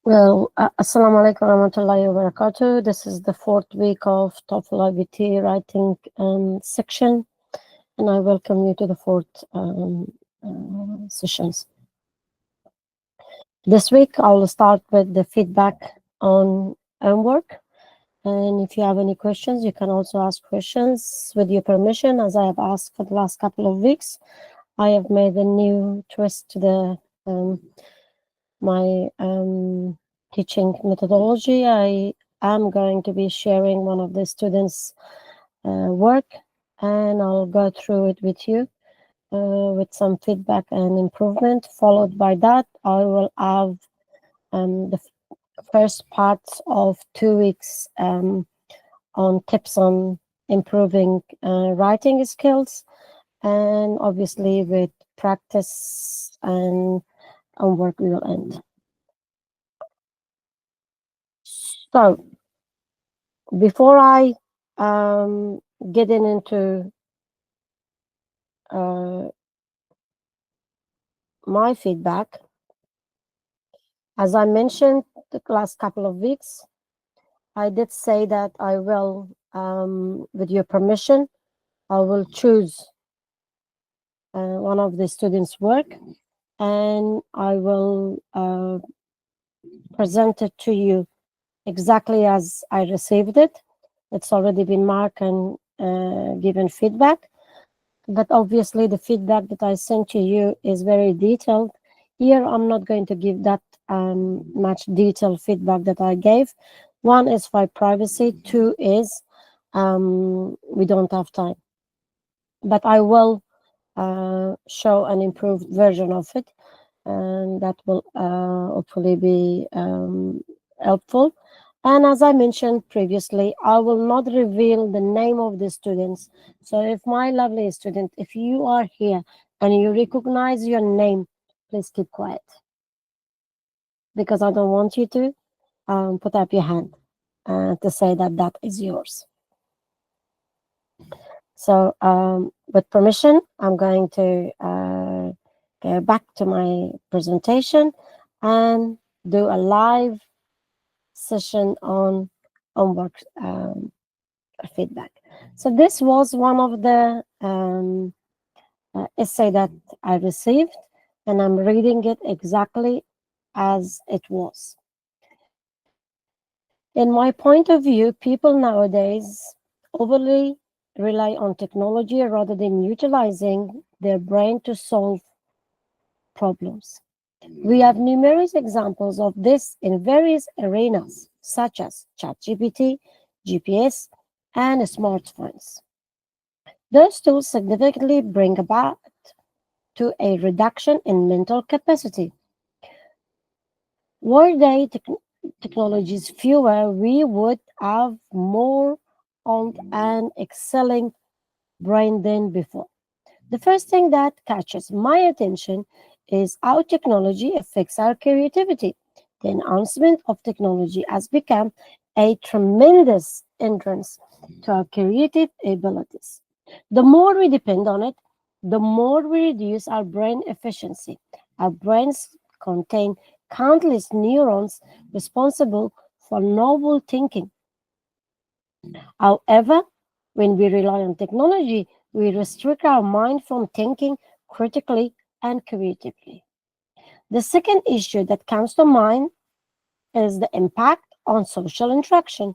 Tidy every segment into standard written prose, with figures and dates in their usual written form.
Well, Assalamu alaikum warahmatullahi wabarakatuh. This is the fourth week of TOEFL IBT writing section, and I welcome you to the fourth sessions. This week, I will start with the feedback on homework. And if you have any questions, you can also ask questions with your permission, as I have asked for the last couple of weeks. I have made a new twist to the my teaching methodology. I am going to be sharing one of the students' work, and I'll go through it with you with some feedback and improvement. Followed by that, I will have the first part of 2 weeks on tips on improving writing skills, and obviously with practice and homework we will end. So before I getting into my feedback, as I mentioned the last couple of weeks, I did say that I will, with your permission, I will choose one of the students' work, and I will present it to you exactly as I received it. It's already been marked and given feedback. But obviously the feedback that I sent to you is very detailed. Here I'm not going to give that much detailed feedback that I gave. One is for privacy, two is we don't have time. But I will show an improved version of it, and that will hopefully be helpful. And as I mentioned previously, I will not reveal the name of the students. So if my lovely student, if you are here and you recognize your name, please keep quiet, because I don't want you to put up your hand to say that that is yours. So with permission, I'm going to go back to my presentation and do a live session on homework feedback. So this was one of the essay that I received, and I'm reading it exactly as it was. In my point of view, people nowadays overly rely on technology rather than utilizing their brain to solve problems. We have numerous examples of this in various arenas, such as ChatGPT, GPS, and smartphones. Those tools significantly bring about to a reduction in mental capacity. Were they technologies fewer, we would have more on an excelling brain than before. The first thing that catches my attention is how technology affects our creativity. The enhancement of technology has become a tremendous hindrance to our creative abilities. The more we depend on it, the more we reduce our brain efficiency. Our brains contain countless neurons responsible for novel thinking. However, when we rely on technology, we restrict our mind from thinking critically and creatively. The second issue that comes to mind is the impact on social interaction.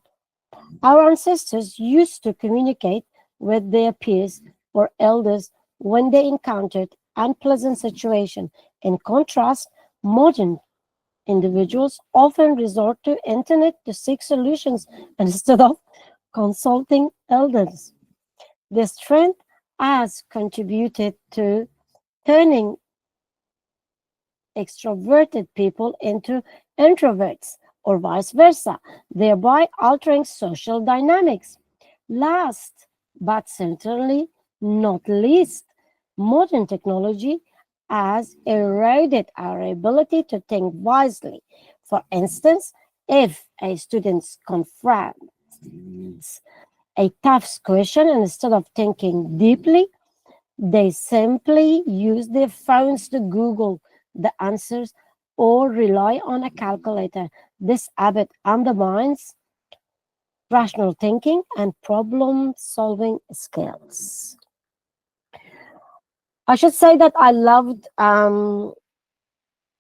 Our ancestors used to communicate with their peers or elders when they encountered unpleasant situations. In contrast, modern individuals often resort to internet to seek solutions instead of consulting elders. This trend has contributed to turning extroverted people into introverts or vice versa, thereby altering social dynamics. Last but certainly not least, modern technology has eroded our ability to think wisely. For instance, if a student confronts a tough question, and instead of thinking deeply, they simply use their phones to Google the answers or rely on a calculator. This habit undermines rational thinking and problem solving skills. I should say that I loved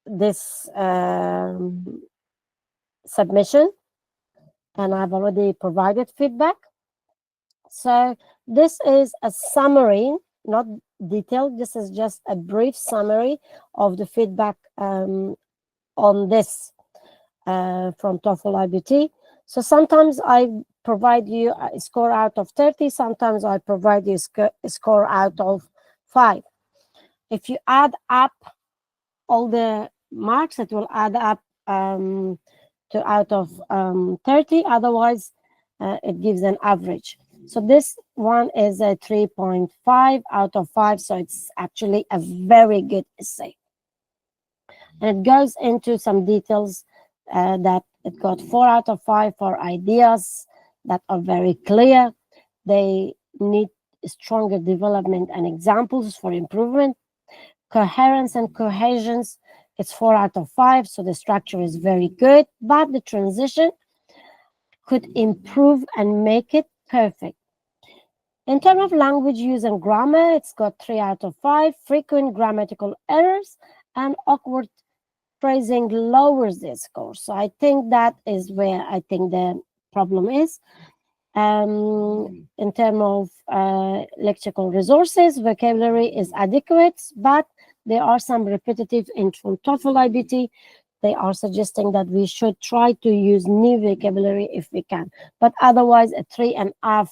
this submission, and I've already provided feedback. So this is a summary, not detailed. This is just a brief summary of the feedback on this from TOEFL IBT. So sometimes I provide you a score out of 30. Sometimes I provide you a score out of 5. If you add up all the marks, it will add up to out of 30. Otherwise, it gives an average. So this one is a 3.5 out of 5. So it's actually a very good essay. And it goes into some details that it got 4 out of 5 for ideas that are very clear. They need stronger development and examples for improvement. Coherence and cohesions, it's 4 out of 5, so the structure is very good, but the transition could improve and make it perfect. In terms of language use and grammar, it's got 3 out of 5. Frequent grammatical errors and awkward phrasing lowers the score. So I think that is where I think the problem is. In terms of lexical resources, vocabulary is adequate, but there are some repetitive in from TOEFL IBT. They are suggesting that we should try to use new vocabulary if we can. But otherwise, a 3.5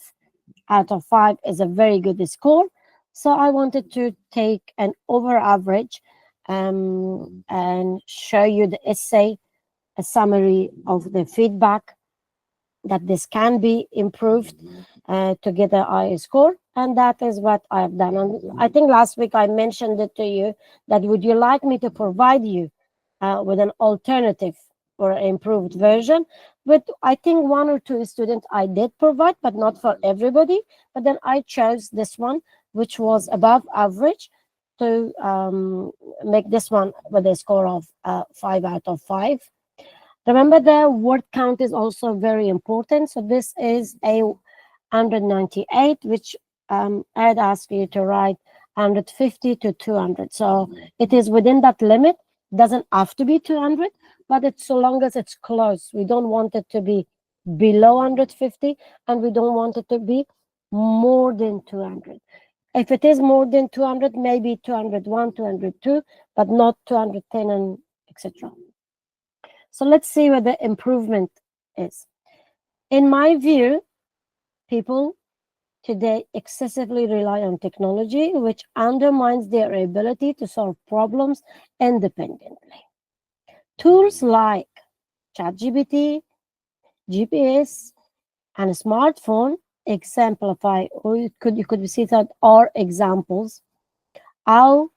out of 5 is a very good score. So I wanted to take an over average and show you the essay, a summary of the feedback, that this can be improved to get a high score, and that is what I have done. And I think last week I mentioned it to you that would you like me to provide you with an alternative or an improved version? But I think 1 or 2 students I did provide, but not for everybody. But then I chose this one, which was above average, to make this one with a score of 5 out of 5. Remember, the word count is also very important. So this is a 198, which I'd ask you to write 150 to 200. So it is within that limit. Doesn't have to be 200, but it's so long as it's close. We don't want it to be below 150, and we don't want it to be more than 200. If it is more than 200, maybe 201, 202, but not 210 and etc. So let's see where the improvement is. In my view, people today excessively rely on technology, which undermines their ability to solve problems independently. Tools like ChatGPT, GPS, and a smartphone exemplify, or you could see that are examples, how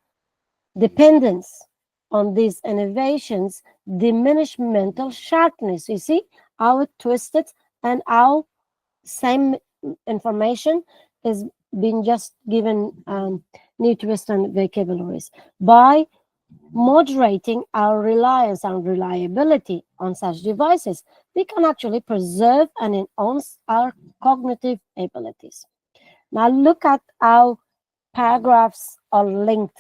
dependence on these innovations diminish mental sharpness. You see how it twisted and how same information is being just given new twist and vocabularies. By moderating our reliance and reliability on such devices, we can actually preserve and enhance our cognitive abilities. Now look at how paragraphs are linked.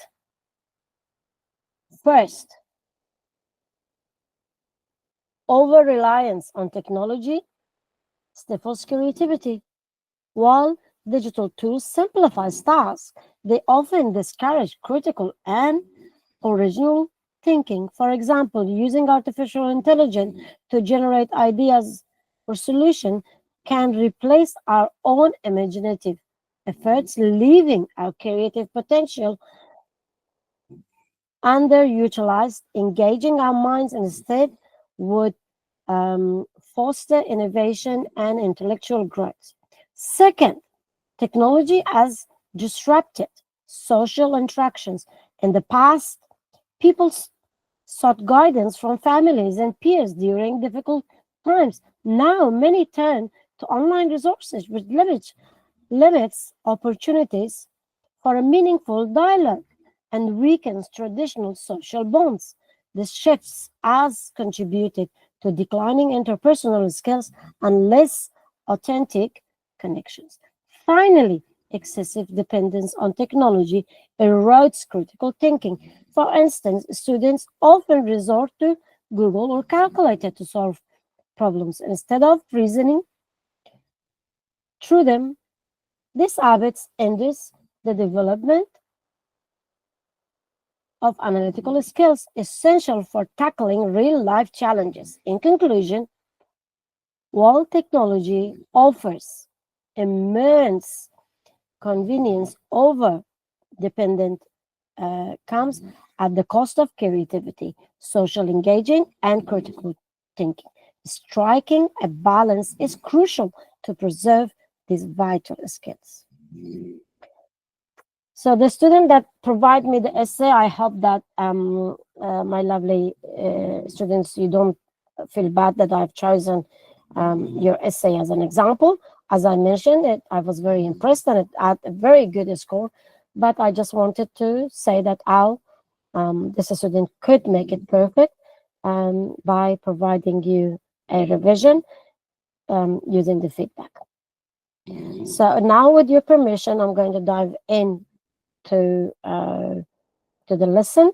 First, over-reliance on technology stifles creativity. While digital tools simplify tasks, they often discourage critical and original thinking. For example, using artificial intelligence to generate ideas or solutions can replace our own imaginative efforts, leaving our creative potential underutilized. Engaging our minds instead would foster innovation and intellectual growth. Second, technology has disrupted social interactions. In the past, people sought guidance from families and peers during difficult times. Now, many turn to online resources, which limits opportunities for a meaningful dialogue and weakens traditional social bonds. These shifts has contributed to declining interpersonal skills and less authentic connections. Finally, excessive dependence on technology erodes critical thinking. For instance, students often resort to Google or calculator to solve problems instead of reasoning through them. These habits hinders the development of analytical skills essential for tackling real life challenges. In conclusion, while technology offers immense convenience, over dependent comes at the cost of creativity, social engaging, and critical thinking. Striking a balance is crucial to preserve these vital skills. So the student that provide me the essay, I hope that my lovely students, you don't feel bad that I've chosen your essay as an example. As I mentioned, I was very impressed and it had a very good score. But I just wanted to say that how this student could make it perfect by providing you a revision using the feedback. So now, with your permission, I'm going to dive in to the lesson.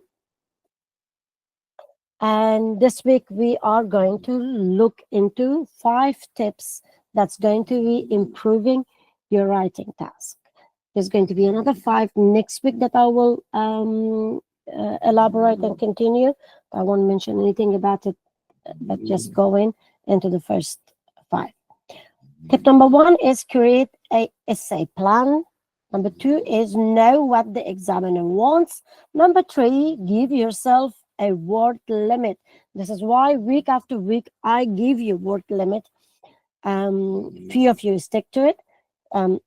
And this week we are going to look into 5 tips that's going to be improving your writing task. There's going to be another 5 next week that I will elaborate and continue. I won't mention anything about it, but just go into the first 5. Tip number 1 is create a essay plan. Number 2 is know what the examiner wants. Number 3, give yourself a word limit. This is why week after week I give you word limit. Few of you stick to it.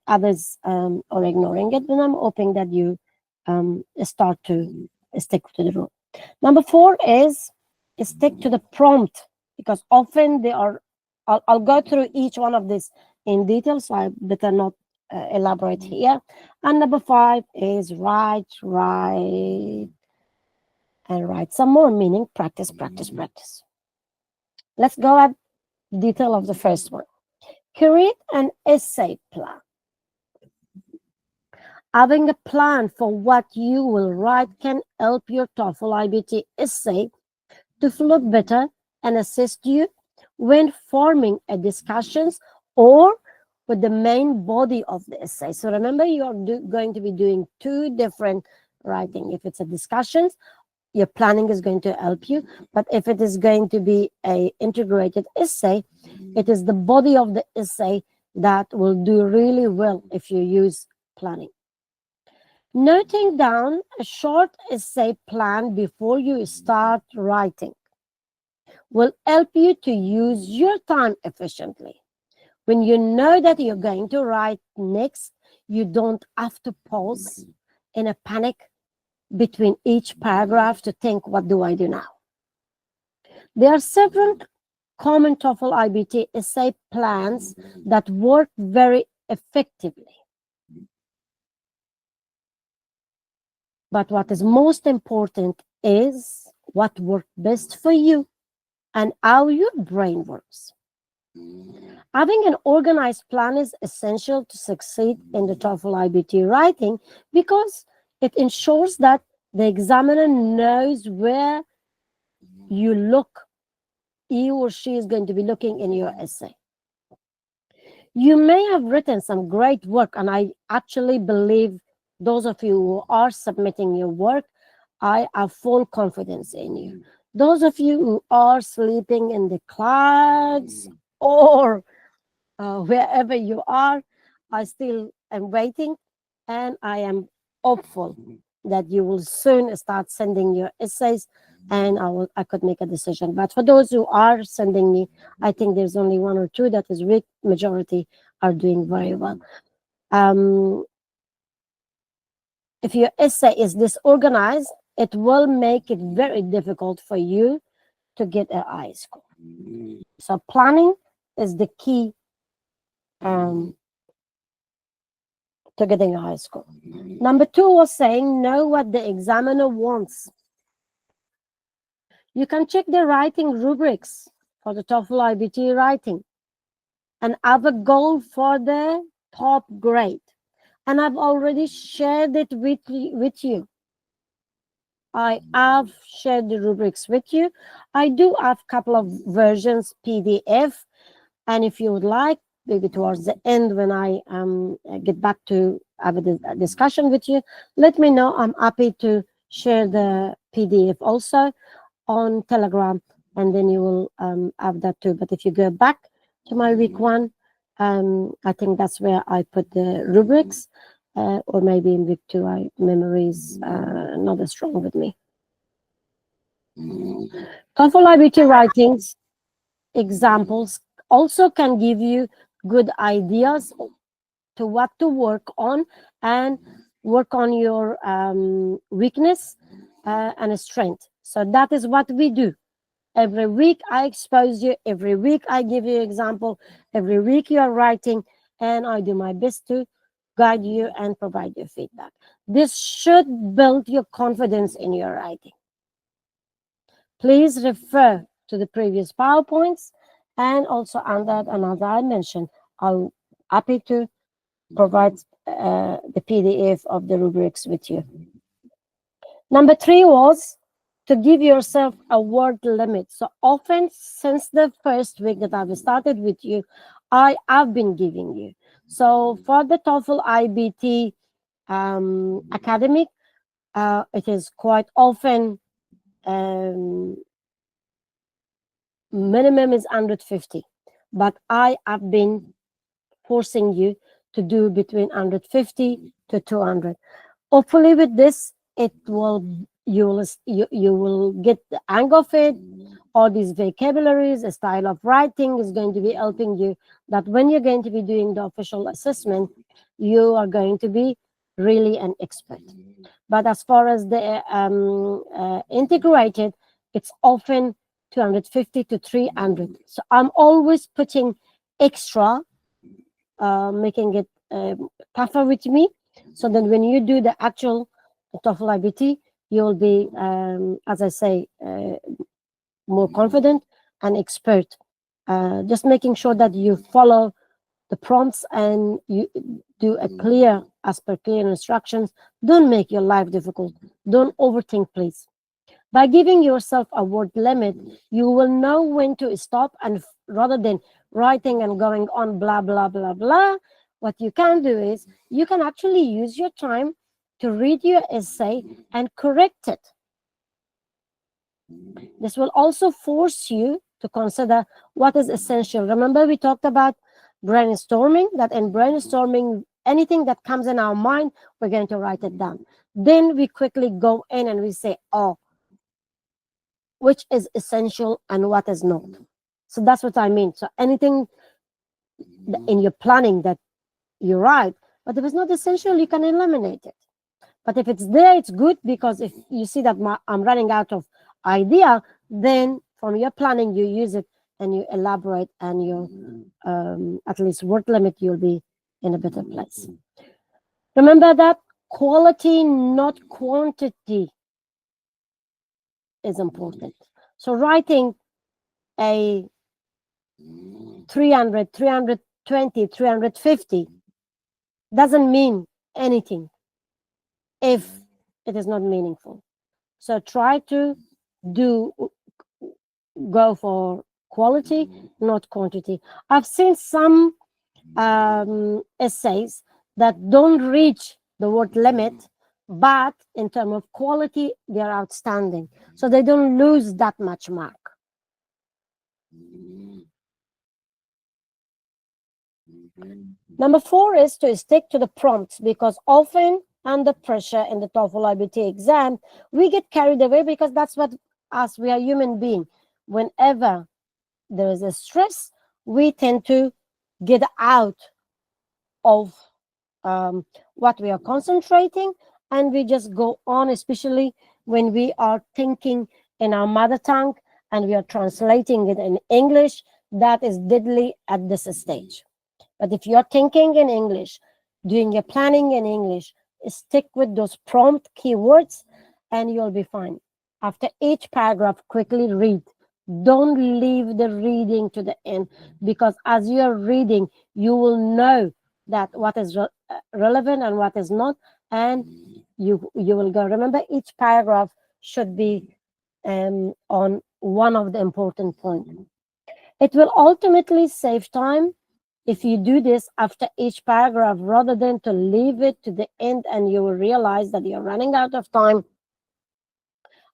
Others are ignoring it, but I'm hoping that you start to stick to the rule. Number 4 is stick to the prompt, because often they are. I'll go through each one of these in detail, so I better not elaborate here. And number 5 is write, and write some more, meaning practice, practice, practice. Let's go at detail of the first one. Create an essay plan. Having a plan for what you will write can help your TOEFL IBT essay to flow better and assist you when forming a discussions or with the main body of the essay. So remember, you are going to be doing 2 different writing. If it's a discussions, your planning is going to help you. But if it is going to be a integrated essay, it is the body of the essay that will do really well if you use planning. Noting down a short essay plan before you start writing will help you to use your time efficiently. When you know that you're going to write next, you don't have to pause in a panic between each paragraph to think, what do I do now? There are several common TOEFL IBT essay plans that work very effectively. But what is most important is what works best for you and how your brain works. Having an organized plan is essential to succeed in the TOEFL IBT writing because it ensures that the examiner knows where you look. He or she is going to be looking in your essay. You may have written some great work, and I actually believe those of you who are submitting your work, I have full confidence in you. Those of you who are sleeping in the clouds or wherever you are, I still am waiting, and I am hopeful that you will soon start sending your essays, and I could make a decision. But for those who are sending me, I think there's only 1 or 2 that is weak. Majority are doing very well. If your essay is disorganized, it will make it very difficult for you to get a high score. So planning is the key to getting a high score. Number 2 was saying know what the examiner wants. You can check the writing rubrics for the TOEFL IBT writing and have a goal for the top grade. And I've already shared it with you. I have shared the rubrics with you. I do have a couple of versions PDF, and if you would like, maybe towards the end when I get back to have a discussion with you, let me know. I'm happy to share the PDF also on Telegram, and then you will have that too. But if you go back to my week one, I think that's where I put the rubrics, or maybe in week two, memory is not as strong with me. TOEFL IBT writings examples also can give you good ideas to what to work on and work on your weakness and strength. So that is what we do. Every week I expose you, every week I give you example, every week you are writing, and I do my best to guide you and provide you feedback. This should build your confidence in your writing. Please refer to the previous PowerPoints, and also under another I mentioned, I'm happy to provide the PDF of the rubrics with you. Number 3 was to give yourself a word limit. So often since the first week that I've started with you, I have been giving you. So for the TOEFL IBT academic, it is quite often minimum is 150, but I have been forcing you to do between 150 to 200. Hopefully with this you will get the hang of it. All these vocabularies, a style of writing is going to be helping you, that when you're going to be doing the official assessment, you are going to be really an expert. But as far as the integrated, it's often 250 to 300. So I'm always putting extra, making it tougher with me, so that when you do the actual TOEFL IBT, you'll be, as I say, more confident and expert. Just making sure that you follow the prompts and you do a clear, as per clear instructions. Don't make your life difficult. Don't overthink, please. By giving yourself a word limit, you will know when to stop, and rather than writing and going on blah, blah, blah, blah, what you can do is you can actually use your time to read your essay and correct it. This will also force you to consider what is essential. Remember, we talked about brainstorming, that in brainstorming, anything that comes in our mind, we're going to write it down. Then we quickly go in and we say, oh, which is essential and what is not. So that's what I mean. So anything in your planning that you write, but if it's not essential, you can eliminate it. But if it's there, it's good, because if you see that I'm running out of idea, then from your planning, you use it and you elaborate, and you at least word limit, you'll be in a better place. Remember that quality, not quantity, is important. So writing a 300, 320, 350 doesn't mean anything if it is not meaningful. So try to go for quality, not quantity. I've seen some essays that don't reach the word limit, but in terms of quality, they're outstanding. So they don't lose that much mark. Number 4 is to stick to the prompts, because often under pressure in the TOEFL IBT exam, we get carried away, because that's what us, we are human beings. Whenever there is a stress, we tend to get out of what we are concentrating, and we just go on, especially when we are thinking in our mother tongue and we are translating it in English. That is deadly at this stage. But if you're thinking in English, doing your planning in English, stick with those prompt keywords and you'll be fine. After each paragraph, quickly read. Don't leave the reading to the end, because as you're reading, you will know that what is relevant and what is not, and you will go. Remember, each paragraph should be on one of the important points. It will ultimately save time if you do this after each paragraph, rather than to leave it to the end, and you will realize that you're running out of time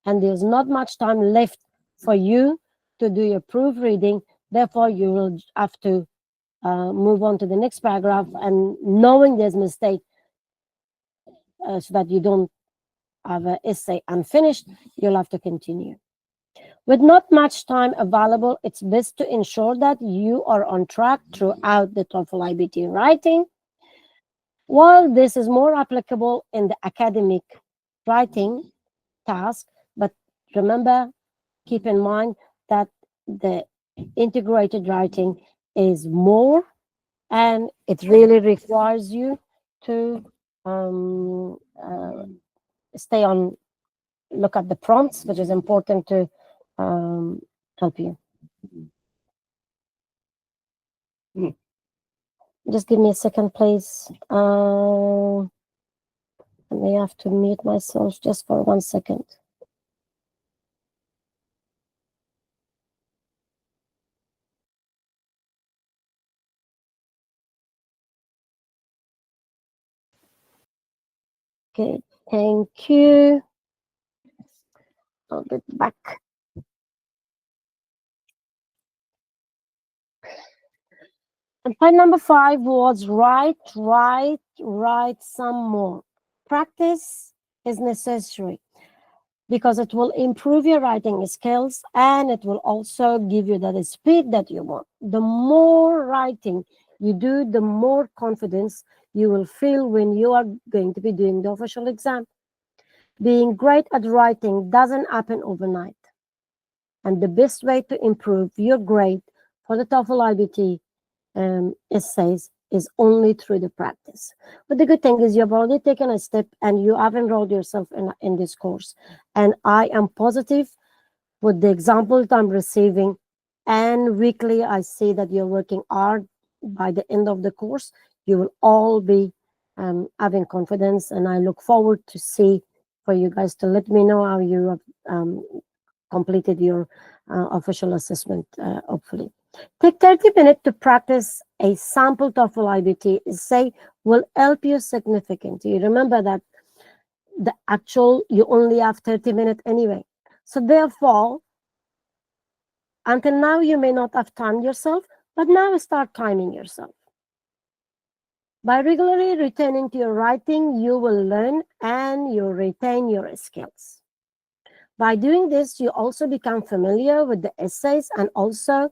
and there's not much time left for you to do your proofreading. Therefore, you will have to move on to the next paragraph, and knowing there's mistake, so that you don't have an essay unfinished, you'll have to continue. With not much time available, it's best to ensure that you are on track throughout the TOEFL IBT writing. While this is more applicable in the academic writing task, but remember, keep in mind that the integrated writing is more, and it really requires you to stay on, look at the prompts, which is important to help you. Just give me a second, please. I may have to mute myself just for 1 second. Okay, thank you. I'll get back. And point number 5 was write some more. Practice is necessary because it will improve your writing skills, and it will also give you that speed that you want. The more writing you do, the more confidence you will feel when you are going to be doing the official exam. Being great at writing doesn't happen overnight. And the best way to improve your grade for the TOEFL IBT essays is only through the practice. But the good thing is you've already taken a step and you have enrolled yourself in this course. And I am positive with the example that I'm receiving, and weekly I see that you're working hard. By the end of the course, you will all be having confidence, and I look forward to see for you guys to let me know how you have completed your official assessment, hopefully. Take 30 minutes to practice a sample TOEFL IBT essay will help you significantly. You remember that the actual, you only have 30 minutes anyway. So therefore, until now, you may not have timed yourself, but now start timing yourself. By regularly returning to your writing, you will learn and you retain your skills. By doing this, you also become familiar with the essays, and also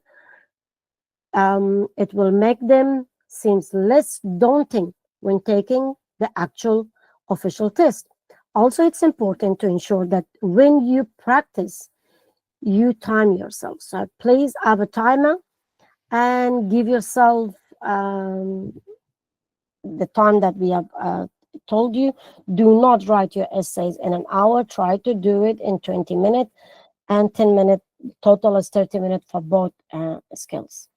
it will make them seem less daunting when taking the actual official test. Also, it's important to ensure that when you practice, you time yourself. So please have a timer and give yourself the time that we have told you. Do not write your essays in an hour. Try to do it in 20 minutes, and 10 minutes. Total is 30 minutes for both skills.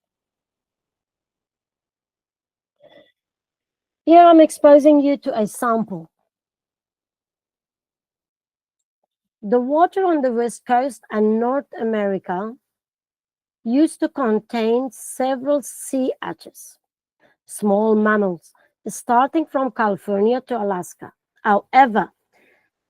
Here I'm exposing you to a sample. The water on the West Coast and North America used to contain several sea urchins, small mammals, starting from California to Alaska. However,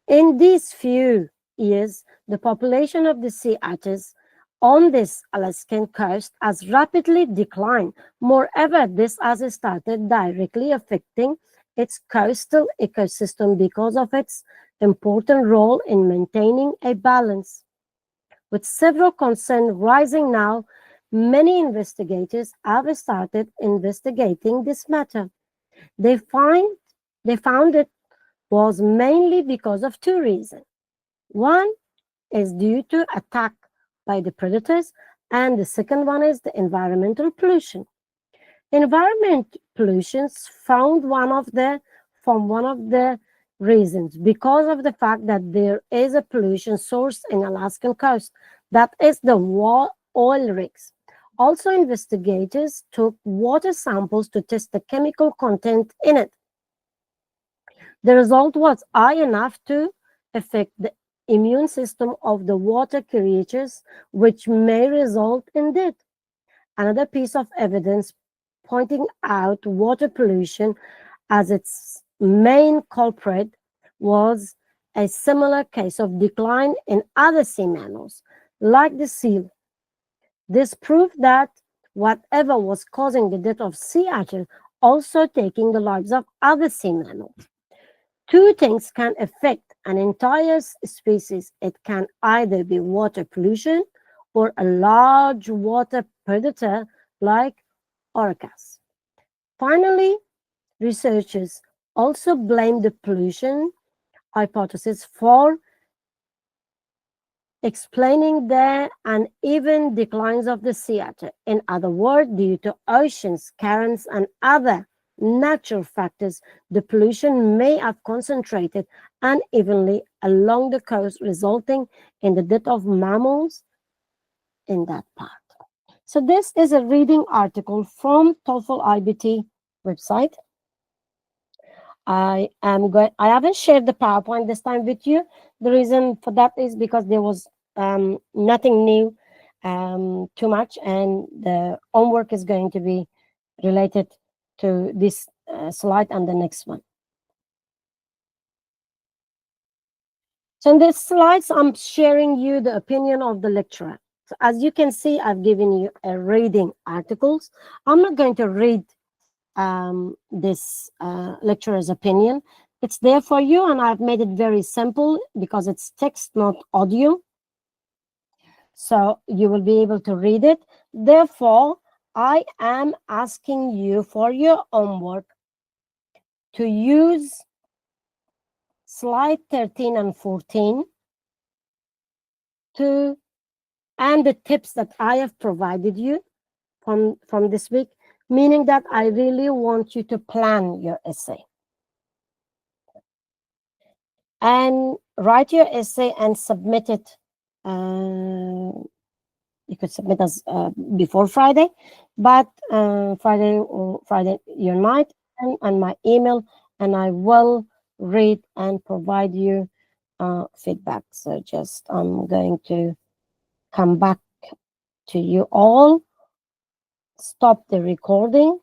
in these few years, the population of the sea urchins on this Alaskan coast has rapidly declined. Moreover, this has started directly affecting its coastal ecosystem because of its important role in maintaining a balance. With several concerns rising now, many investigators have started investigating this matter. They found it was mainly because of two reasons. One is due to attack by the predators, and the second one is the environmental pollution. Environment pollutions from one of the reasons, because of the fact that there is a pollution source in Alaskan coast, that is the oil rigs. Also, investigators took water samples to test the chemical content in it. The result was high enough to affect the immune system of the water creatures, which may result in death. Another piece of evidence pointing out water pollution as its main culprit was a similar case of decline in other sea mammals, like the seal. This proved that whatever was causing the death of sea urchins also taking the lives of other sea mammals. Two things can affect an entire species. It can either be water pollution or a large water predator like orcas. Finally, researchers also blame the pollution hypothesis for explaining the uneven declines of the sea otter. In other words, due to oceans, currents, and other natural factors, the pollution may have concentrated unevenly along the coast, resulting in the death of mammals in that part. So this is a reading article from TOEFL IBT website. I haven't shared the PowerPoint this time with you. The reason for that is because there was nothing new, too much, and the homework is going to be related to this slide and the next one. So in these slides, I'm sharing you the opinion of the lecturer. So as you can see, I've given you a reading articles. I'm not going to read this lecturer's opinion. It's there for you, and I've made it very simple because it's text, not audio. So you will be able to read it. Therefore, I am asking you for your homework to use slide 13 and 14 and the tips that I have provided you from this week, meaning that I really want you to plan your essay. And write your essay and submit it. You could submit as before Friday, but Friday your night and my email, and I will read and provide you feedback. So just I'm going to come back to you all. Stop the recording.